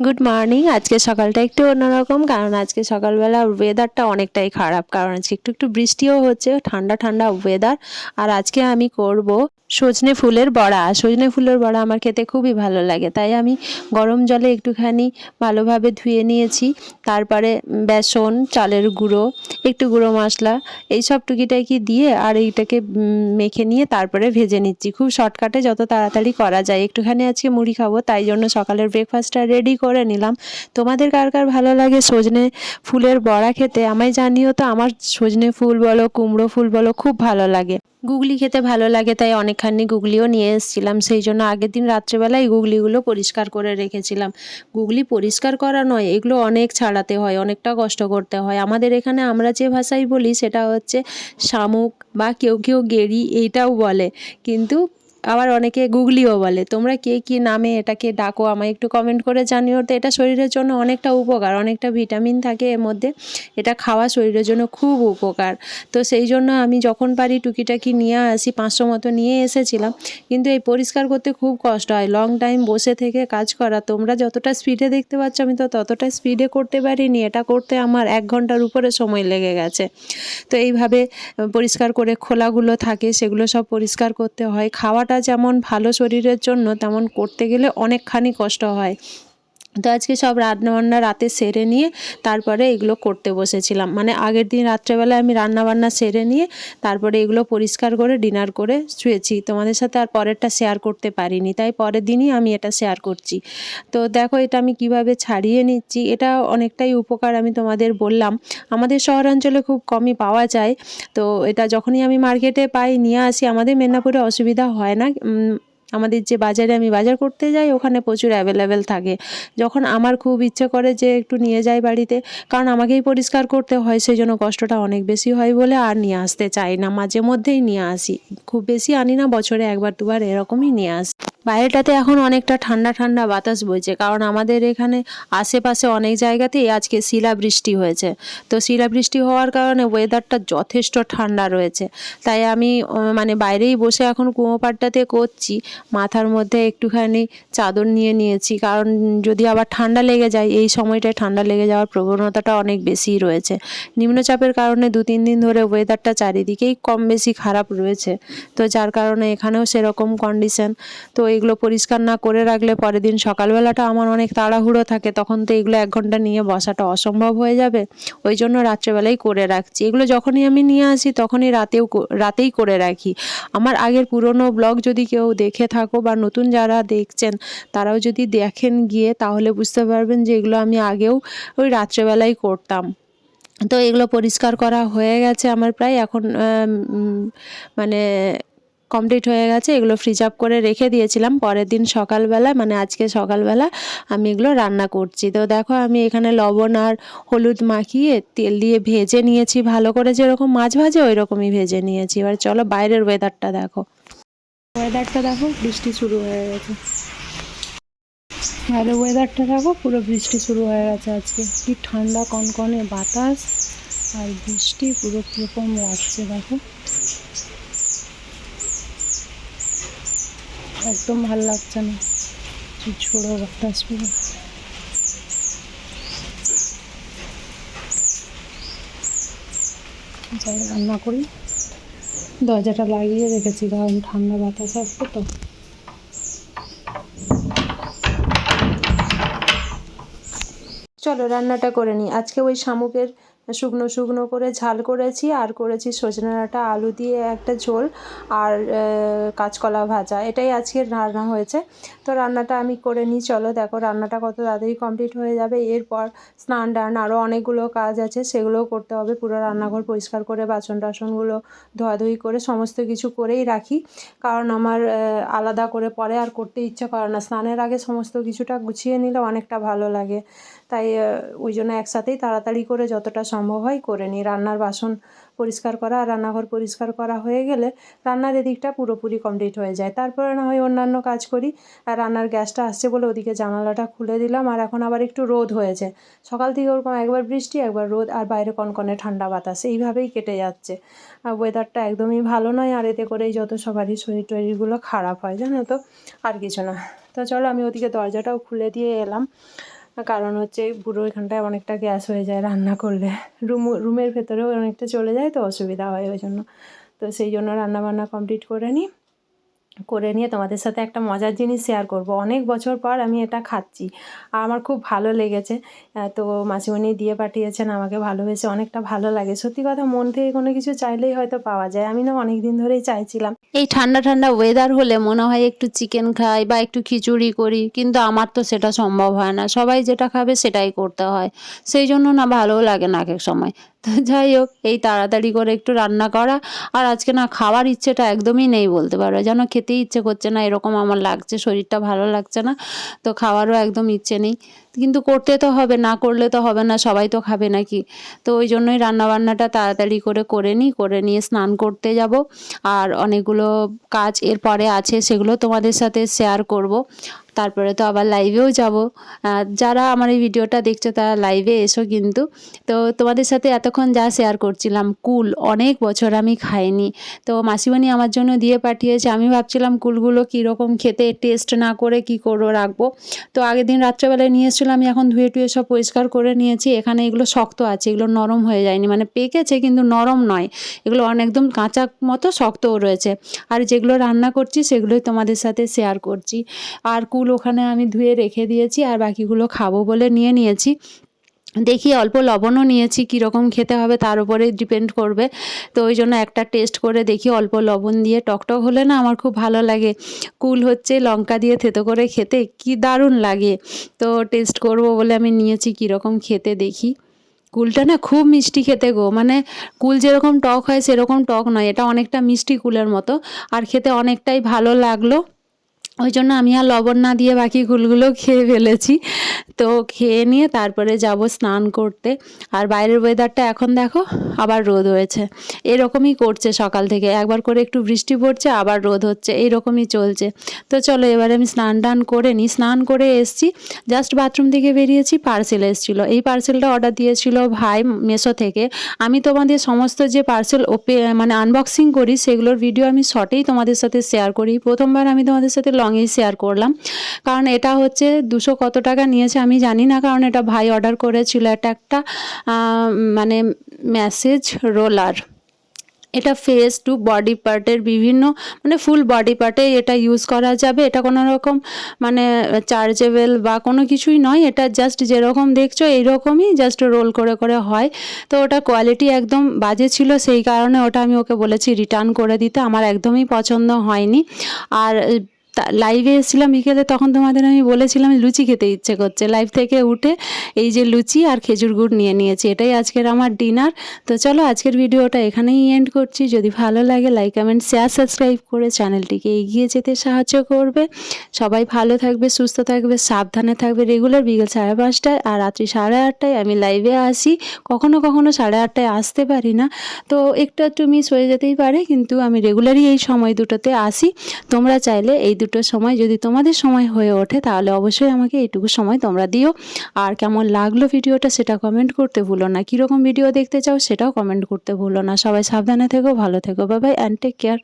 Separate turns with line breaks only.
Good morning. আজকে সকালটা একটু অন্যরকম, কারণ আজকে সকালবেলা ওয়েদারটা অনেকটাই খারাপ, কারণ আজকে একটু একটু বৃষ্টিও হচ্ছে, ঠান্ডা ঠান্ডা ওয়েদার। আর আজকে আমি করব সজনে ফুলের বড়া। সজনে ফুলের বড়া আমার খেতে খুবই ভালো লাগে, তাই আমি গরম জলে একটুখানি ভালোভাবে ধুয়ে নিয়েছি। তারপরে বেসন, চালের গুঁড়ো, একটু গুঁড়ো মশলা, এইসব টুকিটাকি দিয়ে আর এইটাকে মেখে নিয়ে তারপরে ভেজে নিচ্ছি। খুব শর্টকাটে, যত তাড়াতাড়ি করা যায়। একটুখানি আজকে মুড়ি খাবো, তাই জন্য সকালের ব্রেকফাস্টটা রেডি করে নিলাম। তোমাদের কার কার ভালো লাগে সজনে ফুলের বড়া খেতে আমায় জানিও তো। আমার সজনে ফুল বলো, কুমড়ো ফুল বলো, খুব ভালো লাগে। গুগলি খেতে ভালো লাগে, তাই অনেকখানি গুগলিও নিয়ে এসেছিলাম। সেই জন্য আগের দিন রাত্রেবেলায় গুগলিগুলো পরিষ্কার করে রেখেছিলাম। গুগলি পরিষ্কার করা নয়, এগুলো অনেক ছাড়াতে হয়, অনেকটা কষ্ট করতে হয়। আমাদের এখানে আমরা যে ভাষায় বলি সেটা হচ্ছে শামুক, বা কেউ কেউ গেরি এইটাও বলে, কিন্তু আবার অনেকে গুগলিও বলে। তোমরা কে কী নামে এটাকে ডাকো আমায় একটু কমেন্ট করে জানিও তো। এটা শরীরের জন্য অনেকটা উপকার, অনেকটা ভিটামিন থাকে এর মধ্যে। এটা খাওয়া শরীরের জন্য খুব উপকার। তো সেই জন্য আমি যখন পারি টুকিটাকি নিয়ে আসি, 500 মতো নিয়ে এসেছিলাম। কিন্তু এই পরিষ্কার করতে খুব কষ্ট হয়, লং টাইম বসে থেকে কাজ করা। তোমরা যতটা স্পিডে দেখতে পাচ্ছ, আমি তো ততটা স্পিডে করতে পারিনি। এটা করতে আমার 1 ঘন্টার উপরে সময় লেগে গেছে। তো এইভাবে পরিষ্কার করে খোলাগুলো থাকে সেগুলো সব পরিষ্কার করতে হয়। খাওয়াটা যেমন ভালো শরীরের জন্য, তেমন করতে গেলে অনেকখানি কষ্ট হয়। তো আজকে সব রান্নাবান্না রাতে সেরে নিয়ে তারপরে এগুলো করতে বসেছিলাম। মানে আগের দিন রাত্রেবেলায় আমি রান্নাবান্না সেরে নিয়ে তারপরে এগুলো পরিষ্কার করে ডিনার করে শুয়েছি। তোমাদের সাথে আর পরেরটা শেয়ার করতে পারিনি, তাই পরের দিনই আমি এটা শেয়ার করছি। তো দেখো এটা আমি কিভাবে ছাড়িয়ে নিচ্ছি। এটা অনেকটাই উপকার, আমি তোমাদের বললাম। আমাদের শহরাঞ্চলে খুব কমই পাওয়া যায়। তো এটা যখনই আমি মার্কেটে পাই নিয়ে আসি। আমাদের মেদিনীপুরে অসুবিধা হয় না। আমাদের যে বাজারে আমি বাজার করতে যাই, ওখানে প্রচুর অ্যাভেলেবেল থাকে। যখন আমার খুব ইচ্ছে করে যে একটু নিয়ে যাই বাড়িতে, কারণ আমাকেই পরিষ্কার করতে হয়, সেই জন্য কষ্টটা অনেক বেশি হয় বলে আর নিয়ে আসতে চাই না। মাঝে মধ্যেই নিয়ে আসি, খুব বেশি আনি না, বছরে 1বার 2বার এরকমই নিয়ে আসি। বাইরেটাতে এখন অনেকটা ঠান্ডা ঠান্ডা বাতাস বইছে, কারণ আমাদের এখানে আশেপাশে অনেক জায়গাতেই আজকে শিলাবৃষ্টি হয়েছে। তো শিলাবৃষ্টি হওয়ার কারণে ওয়েদারটা যথেষ্ট ঠান্ডা রয়েছে। তাই আমি মানে বাইরেই বসে এখন কুয়ো পাড়টাতে করছি। মাথার মধ্যে একটুখানি চাদর নিয়ে নিয়েছি, কারণ যদি আবার ঠান্ডা লেগে যায়, এই সময়টায় ঠান্ডা লেগে যাওয়ার প্রবণতাটা অনেক বেশি রয়েছে। নিম্নচাপের কারণে 2-3 দিন ধরে ওয়েদারটা চারিদিকেই কম বেশি খারাপ রয়েছে। তো যার কারণে এখানেও সেরকম কন্ডিশন। তো এগুলো পরিষ্কার না করে রাখলে পরের দিন সকালবেলাটা আমার অনেক তাড়াহুড়ো থাকে, তখন তো এগুলো 1 ঘন্টা নিয়ে বসাটা অসম্ভব হয়ে যাবে। ওই জন্য রাত্রেবেলাই করে রাখছি। এগুলো যখনই আমি নিয়ে আসি তখনই রাতেই করে রাখি। আমার আগের পুরনো ব্লগ যদি কেউ দেখে থাকো, বা নতুন যারা দেখছেন তারাও যদি দেখেন গিয়ে, তাহলে বুঝতে পারবেন যে এগুলো আমি আগেও ওই রাত্রেবেলাই করতাম। তো এগুলো পরিষ্কার করা হয়ে গেছে আমার প্রায়। এখন মানে কমপ্লিট হয়ে গেছে। এগুলো ফ্রিজ আপ করে রেখে দিয়েছিলাম। পরের দিন সকালবেলা, মানে আজকে সকালবেলা আমি এগুলো রান্না করছি। তো দেখো আমি এখানে লবণ আর হলুদ মাখিয়ে তেল দিয়ে ভেজে নিয়েছি ভালো করে, যেরকম মাছ ভাজে ওই রকমই ভেজে নিয়েছি। এবার চলো বাইরের ওয়েদারটা দেখো। ওয়েদারটা দেখো, বৃষ্টি শুরু হয়ে গেছে। বাইরের ওয়েদারটা দেখো, পুরো বৃষ্টি শুরু হয়ে গেছে আজকে। কি ঠান্ডা কনকনে বাতাস আর বৃষ্টি, পুরো কীরকম লাগছে দেখো। একদম ভালো লাগছে না, কি ঝোড়ো বাতাস পুরো। যাই রান্না করি, দরজাটা লাগিয়ে রেখেছি কারণ ঠান্ডা বাতাস আসবে তো। চলো রান্নাটা করে নিই। আজকে ওই শামুকের শুকনো শুকনো করে ঝাল করেছি, আর করেছি সজনে ডাঁটা আলু দিয়ে একটা ঝোল, আর কাঁচকলা ভাজা। এটাই আজকের রান্না হয়েছে। তো রান্নাটা আমি করে নিই। চলো দেখো রান্নাটা কত তাড়াতাড়ি কমপ্লিট হয়ে যাবে। এরপর স্নান টান আরও অনেকগুলো কাজ আছে, সেগুলোও করতে হবে। পুরো রান্নাঘর পরিষ্কার করে বাসন টাসনগুলো ধোয়াধুয়ি করে সমস্ত কিছু করেই রাখি, কারণ আমার আলাদা করে পরে আর করতে ইচ্ছা করে না। স্নানের আগে সমস্ত কিছুটা গুছিয়ে নিলে অনেকটা ভালো লাগে। তাই ওই জন্য একসাথেই তাড়াতাড়ি করে যতটা সম্ভব হয় করে নিই। রান্নার বাসন পরিষ্কার করা আর রান্নাঘর পরিষ্কার করা হয়ে গেলে রান্নার এদিকটা পুরোপুরি কমপ্লিট হয়ে যায়। তারপরে না হয় অন্যান্য কাজ করি। আর রান্নার গ্যাসটা আসছে বলে ওদিকে জানালাটা খুলে দিলাম। আর এখন আবার একটু রোদ হয়েছে। সকাল থেকে ওরকম একবার বৃষ্টি একবার রোদ, আর বাইরে কনকনে ঠান্ডা বাতাস, এইভাবেই কেটে যাচ্ছে। আর ওয়েদারটা একদমই ভালো নয়, আর এতে করেই যত সবারই শরীর টরীরগুলো খারাপ হয়, জানো তো, আর কিছু না। তো চলো আমি ওদিকে দরজাটাও খুলে দিয়ে এলাম। কারণ হচ্ছে পুরো এখানটায় অনেকটা গ্যাস হয়ে যায় রান্না করলে, রুমের ভেতরেও অনেকটা চলে যায়, তো অসুবিধা হয় ওই জন্য। তো সেই জন্য রান্নাবান্না কমপ্লিট করে নিয়ে তোমাদের সাথে একটা মজার জিনিস শেয়ার করব। অনেক বছর পর আমি এটা খাচ্ছি আর আমার খুব ভালো লেগেছে। তো মাসিমণি দিয়ে পাঠিয়েছেন আমাকে ভালোবেসে, অনেকটা ভালো লাগে। সত্যি কথা, মন থেকে কোনো কিছু চাইলেই হয়তো পাওয়া যায়। আমি না অনেক দিন ধরেই চাইছিলাম। এই ঠান্ডা ঠান্ডা ওয়েদার হলে মনে হয় একটু চিকেন খাই বা একটু খিচুড়ি করি, কিন্তু আমার তো সেটা সম্ভব হয় না। সবাই যেটা খাবে সেটাই করতে হয়, সেই জন্য না ভালোও লাগে না এক এক সময়। তো যাই হোক, এই তাড়াতাড়ি করে একটু রান্না করা, আর আজকে না খাওয়ার ইচ্ছেটা একদমই নেই বলতে পারো, যেন খেতেই ইচ্ছে করছে না এরকম আমার লাগছে, শরীরটা ভালো লাগছে না, তো খাওয়ারও একদম ইচ্ছে নেই। কিন্তু করতে তো হবে, না করলে তো হবে না, সবাই তো খাবে নাকি। তো ওই জন্যই রান্নাবান্নাটা তাড়াতাড়ি করে নিয়ে স্নান করতে যাব। আর অনেকগুলো কাজ এরপরে আছে, সেগুলো তোমাদের সাথে শেয়ার করব। তারপরে তো আবার লাইভেও যাব। যারা আমার এই ভিডিওটা দেখছো তারা লাইভে এসো কিন্তু। তো তোমাদের সাথে এতক্ষণ যা শেয়ার করছিলাম, কুল অনেক বছর আমি খাইনি, তো মাসিমণি আমার জন্য দিয়ে পাঠিয়েছে। আমি ভাবছিলাম কুলগুলো কীরকম খেতে, টেস্ট না করে কি করে রাখবো। তো আগের দিন রাত্রেবেলায় নিয়ে এসেছিলাম, আমি এখন ধুয়ে টুয়ে সব পরিষ্কার করে নিয়েছি। এখানে এগুলো শক্ত আছে, এগুলো নরম হয়ে যায়নি, মানে পেকেছে কিন্তু নরম নয়, এগুলো একদম কাঁচা মতো শক্তও রয়েছে। আর যেগুলো রান্না করছি সেগুলোই তোমাদের সাথে শেয়ার করছি। আর কুল ওখানে আমি ধুয়ে রেখে দিয়েছি, আর বাকিগুলো খাবো বলে নিয়ে নিয়েছি। দেখি অল্প লবণও নিয়েছি, কীরকম খেতে হবে তার উপরে ডিপেন্ড করবে। তো ওই জন্য একটা টেস্ট করে দেখি, অল্প লবণ দিয়ে টকটক হলে না আমার খুব ভালো লাগে। কুল হচ্ছে লঙ্কা দিয়ে থেতো করে খেতে কি দারুণ লাগে। তো টেস্ট করব বলে আমি নিয়েছি, কীরকম খেতে দেখি। কুলটা না খুব মিষ্টি খেতে গো, মানে কুল যেরকম টক হয় সেরকম টক নয়, এটা অনেকটা মিষ্টি কুলের মতো, আর খেতে অনেকটাই ভালো লাগলো। ওই জন্য আমি আর লবণ না দিয়ে বাকি কুলগুলো খেয়ে ফেলেছি। তো খেয়ে নিয়ে তারপরে যাব স্নান করতে। আর বাইরের ওয়েদারটা এখন দেখো, আবার রোদ হয়েছে, এরকমই করছে সকাল থেকে, একবার করে একটু বৃষ্টি পড়ছে আবার রোদ হচ্ছে, এইরকমই চলছে। তো চলো এবারে আমি স্নান টান করে নিই। স্নান করে এসছি, জাস্ট বাথরুম থেকে বেরিয়েছি, পার্সেল এসেছিলো। এই পার্সেলটা অর্ডার দিয়েছিল ভাই মেসো থেকে। আমি তোমাদের সমস্ত যে পার্সেল মানে আনবক্সিং করি সেগুলোর ভিডিও আমি শর্টেই তোমাদের সাথে শেয়ার করি। প্রথমবার আমি তোমাদের সাথে লংয়েই শেয়ার করলাম, কারণ এটা হচ্ছে 200 কত টাকা নিয়েছে আমি জানি না, কারণ এটা ভাই অর্ডার করেছিল। এটা একটা মানে ম্যাসেজ রোলার, এটা ফেস টু বডি পার্টের বিভিন্ন, মানে ফুল বডি পার্টে এটা ইউজ করা যাবে। এটা কোনো রকম মানে চার্জেবল বা কোনো কিছুই নয়, এটা জাস্ট যেরকম দেখছো এইরকমই জাস্ট রোল করে করে হয়। তো ওটা কোয়ালিটি একদম বাজে ছিল, সেই কারণে ওটা আমি ওকে বলেছি রিটার্ন করে দিতে, আমার একদমই পছন্দ হয়নি। আর লাইভে এসেছিলাম বিকেলে, তখন তোমাদের আমি বলেছিলাম লুচি খেতে ইচ্ছে করছে, লাইভ থেকে উঠে এই যে লুচি আর খেজুর গুড় নিয়ে নিয়েছি, এটাই আজকের আমার ডিনার। তো চলো আজকের ভিডিওটা এখানেই এন্ড করছি। যদি ভালো লাগে লাইক কমেন্ট শেয়ার সাবস্ক্রাইব করে চ্যানেলটিকে এগিয়ে যেতে সাহায্য করবে। সবাই ভালো থাকবে, সুস্থ থাকবে, সাবধানে থাকবে। রেগুলার বিকেল 5:30টায় আর রাত্রি 8:30টায় আমি লাইভে আসি। কখনো কখনো 8:30টায় আসতে পারি না, তো একটু মিস হয়ে যেতেই পারে, কিন্তু আমি রেগুলারই এই সময় দুটোতে আসি। তোমরা চাইলে এই দুটো সময় যদি তোমাদের সময় হয়ে ওঠে তাহলে অবশ্যই আমাকে এইটুকু সময় তোমরা দিও। আর কেমন লাগলো ভিডিওটা সেটা কমেন্ট করতে ভুলো না, কীরকম ভিডিও দেখতে চাও সেটাও কমেন্ট করতে ভুলো না। সবাই সাবধানে থেকো, ভালো থেকো, bye bye and take care.